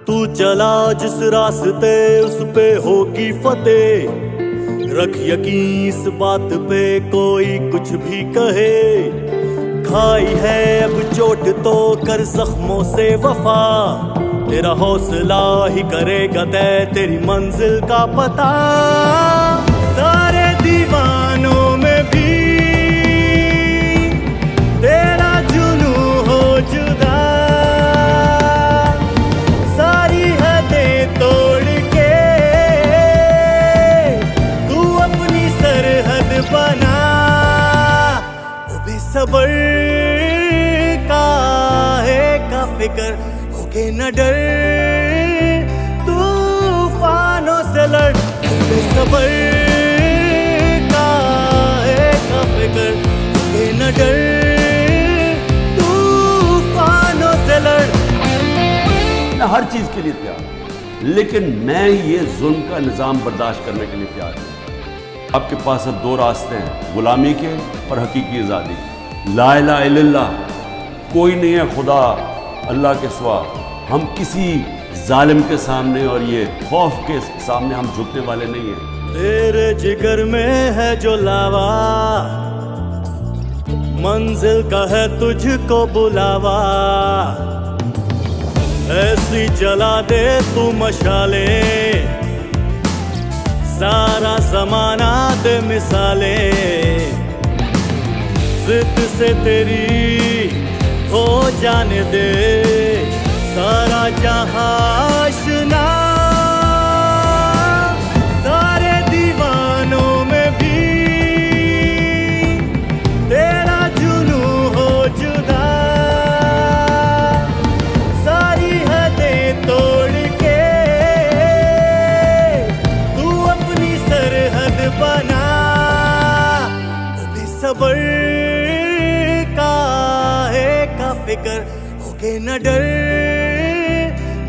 तू चला जिस रास्ते उस पे होगी फतेह। रख यकीन इस बात पे कोई कुछ भी कहे। खाई है अब चोट तो कर जख्मों से वफा। तेरा हौसला ही करेगा तय तेरी मंजिल का पता। सारे दीवानों में भी तेरा जुनू हो जुदा। सारी हदें तोड़ के तू अपनी सरहद बना। वो बेसबर का फिक्र होके न डर। तूफानों से लड़ बेसबर का फिक्र होके न डर। तूफानों से लड़। मैं हर चीज के लिए तैयार हूं, लेकिन मैं ये जुल्म का निजाम बर्दाश्त करने के लिए तैयार हूं। आपके पास अब दो रास्ते हैं, गुलामी के और हकीकी आजादी। ला इलाहा इल्लल्लाह, कोई नहीं है खुदा अल्लाह के सिवा। हम किसी जालिम के सामने और ये खौफ के सामने हम झुकने वाले नहीं हैं। तेरे जिगर में है जो लावा, मंजिल का है तुझको बुलावा। ऐसी जला दे तू मशाले, सारा जमाना दे मिसाले। जिद से तेरी हो जाने दे सारा जहां आशना। सारे दीवानों में भी तेरा जुनू हो जुदा। सारी हदें तोड़ के तू अपनी सरहद बना। वो बेसबर का फिक्र होके न डर।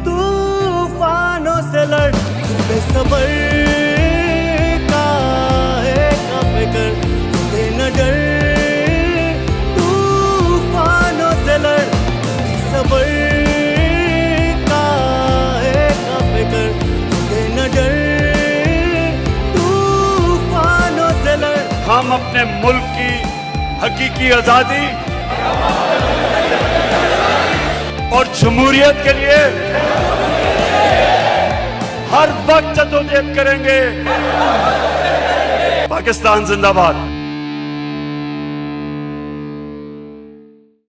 तूफानों से लड़ बेसबर का फिक्र होके न डर। तूफानों से लड़ बेसबर का फिक्र होके न डर। तूफानों से लड़। हम अपने मुल्क की हकीकी आजादी और जमहूरियत के लिए हर वक्त जद्दोजहद करेंगे। पाकिस्तान जिंदाबाद।